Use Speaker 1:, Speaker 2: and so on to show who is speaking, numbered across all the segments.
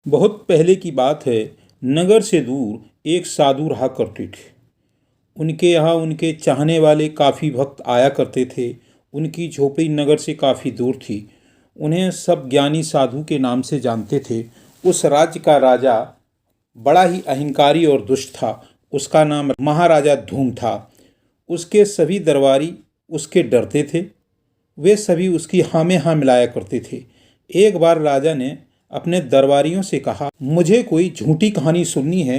Speaker 1: बहुत पहले की बात है। नगर से दूर एक साधु रहा करते थे। उनके यहाँ उनके चाहने वाले काफ़ी भक्त आया करते थे। उनकी झोपड़ी नगर से काफ़ी दूर थी। उन्हें सब ज्ञानी साधु के नाम से जानते थे। उस राज्य का राजा बड़ा ही अहंकारी और दुष्ट था। उसका नाम महाराजा धूम था। उसके सभी दरबारी उसके डरते थे। वे सभी उसकी हाँ में हाँ मिलाया करते थे। एक बार राजा ने अपने दरबारियों से कहा, मुझे कोई झूठी कहानी सुननी है।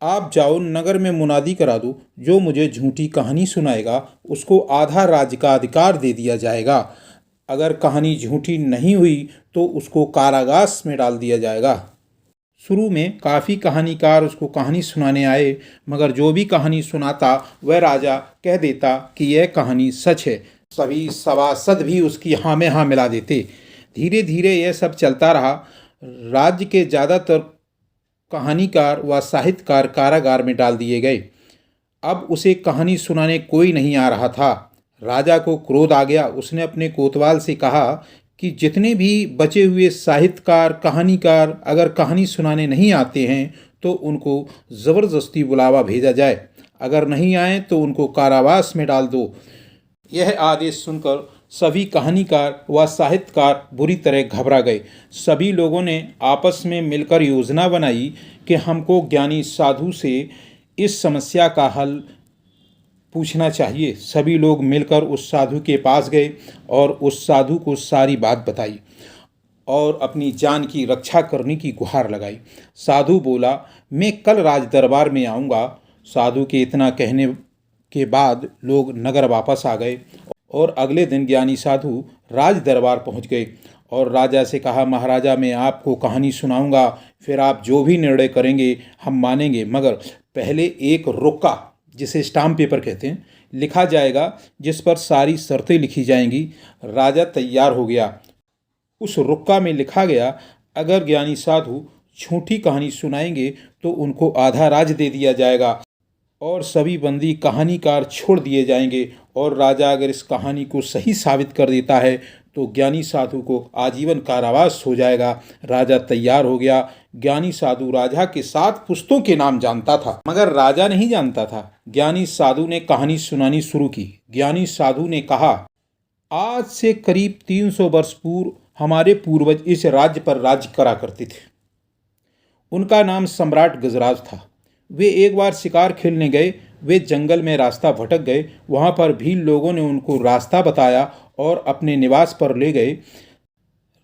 Speaker 1: आप जाओ नगर में मुनादी करा दो, जो मुझे झूठी कहानी सुनाएगा उसको आधा राज्य का अधिकार दे दिया जाएगा। अगर कहानी झूठी नहीं हुई तो उसको कारागार में डाल दिया जाएगा। शुरू में काफ़ी कहानीकार उसको कहानी सुनाने आए, मगर जो भी कहानी सुनाता वह राजा कह देता कि यह कहानी सच है। सभी सभासद भी उसकी हाँ में हाँ मिला देते। धीरे धीरे यह सब चलता रहा। राज्य के ज़्यादातर कहानीकार व साहित्यकार कारागार में डाल दिए गए। अब उसे कहानी सुनाने कोई नहीं आ रहा था। राजा को क्रोध आ गया। उसने अपने कोतवाल से कहा कि जितने भी बचे हुए साहित्यकार कहानीकार अगर कहानी सुनाने नहीं आते हैं तो उनको ज़बरदस्ती बुलावा भेजा जाए। अगर नहीं आए तो उनको कारावास में डाल दो। यह आदेश सुनकर सभी कहानीकार व साहित्यकार बुरी तरह घबरा गए। सभी लोगों ने आपस में मिलकर योजना बनाई कि हमको ज्ञानी साधु से इस समस्या का हल पूछना चाहिए। सभी लोग मिलकर उस साधु के पास गए और उस साधु को सारी बात बताई और अपनी जान की रक्षा करने की गुहार लगाई। साधु बोला, मैं कल राज दरबार में आऊँगा। साधु के इतना कहने के बाद लोग नगर वापस आ गए और अगले दिन ज्ञानी साधु राज दरबार पहुंच गए और राजा से कहा, महाराजा मैं आपको कहानी सुनाऊंगा, फिर आप जो भी निर्णय करेंगे हम मानेंगे, मगर पहले एक रुक्का, जिसे स्टाम्प पेपर कहते हैं, लिखा जाएगा जिस पर सारी शर्तें लिखी जाएंगी। राजा तैयार हो गया। उस रुक्का में लिखा गया, अगर ज्ञानी साधु झूठी कहानी सुनाएंगे तो उनको आधा राज दे दिया जाएगा और सभी बंदी कहानीकार छोड़ दिए जाएंगे, और राजा अगर इस कहानी को सही साबित कर देता है तो ज्ञानी साधु को आजीवन कारावास हो जाएगा। राजा तैयार हो गया। ज्ञानी साधु राजा के 7 पुश्तों के नाम जानता था, मगर राजा नहीं जानता था। ज्ञानी साधु ने कहानी सुनानी शुरू की। ज्ञानी साधु ने कहा, आज से करीब 300 वर्ष पूर्व हमारे पूर्वज इस राज्य पर राज्य करा करते थे। उनका नाम सम्राट गजराज था। वे एक बार शिकार खेलने गए। वे जंगल में रास्ता भटक गए। वहाँ पर भील लोगों ने उनको रास्ता बताया और अपने निवास पर ले गए।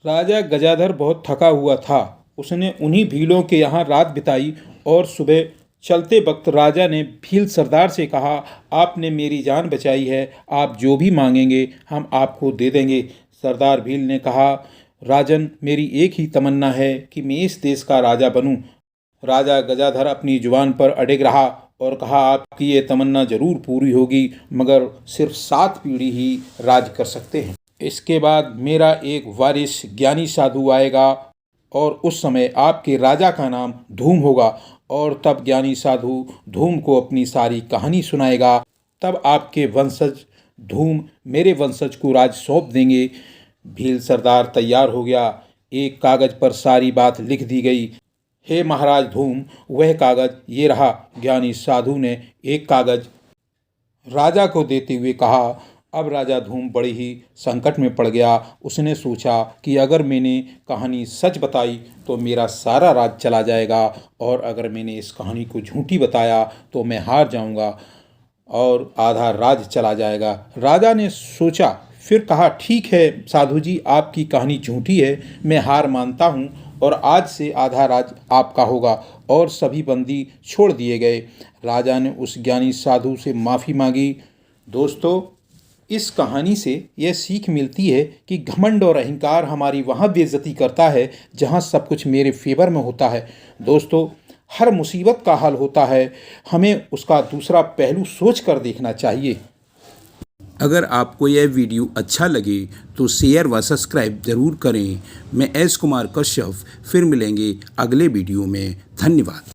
Speaker 1: राजा गजाधर बहुत थका हुआ था। उसने उन्हीं भीलों के यहाँ रात बिताई और सुबह चलते वक्त राजा ने भील सरदार से कहा, आपने मेरी जान बचाई है, आप जो भी मांगेंगे हम आपको दे देंगे। सरदार भील ने कहा, राजन मेरी एक ही तमन्ना है कि मैं इस देश का राजा बनूं। राजा गजाधर अपनी जुबान पर अड़िग रहा और कहा, आपकी ये तमन्ना जरूर पूरी होगी, मगर सिर्फ 7 पीढ़ी ही राज कर सकते हैं। इसके बाद मेरा एक वारिस ज्ञानी साधु आएगा और उस समय आपके राजा का नाम धूम होगा, और तब ज्ञानी साधु धूम को अपनी सारी कहानी सुनाएगा। तब आपके वंशज धूम मेरे वंशज को राज सौंप देंगे। भील सरदार तैयार हो गया। एक कागज पर सारी बात लिख दी गई। हे महाराज धूम, वह कागज ये रहा। ज्ञानी साधु ने एक कागज राजा को देते हुए कहा। अब राजा धूम बड़े ही संकट में पड़ गया। उसने सोचा कि अगर मैंने कहानी सच बताई तो मेरा सारा राज चला जाएगा, और अगर मैंने इस कहानी को झूठी बताया तो मैं हार जाऊंगा और आधा राज चला जाएगा। राजा ने सोचा, फिर कहा, ठीक है साधु जी, आपकी कहानी झूठी है, मैं हार मानता हूँ और आज से आधा राज आपका होगा। और सभी बंदी छोड़ दिए गए। राजा ने उस ज्ञानी साधु से माफ़ी मांगी। दोस्तों, इस कहानी से यह सीख मिलती है कि घमंड और अहंकार हमारी वहाँ बेइज्जती करता है जहाँ सब कुछ मेरे फेवर में होता है। दोस्तों, हर मुसीबत का हल होता है, हमें उसका दूसरा पहलू सोच कर देखना चाहिए।
Speaker 2: अगर आपको यह वीडियो अच्छा लगे तो शेयर व सब्सक्राइब ज़रूर करें। मैं एस कुमार कश्यप, फिर मिलेंगे अगले वीडियो में। धन्यवाद।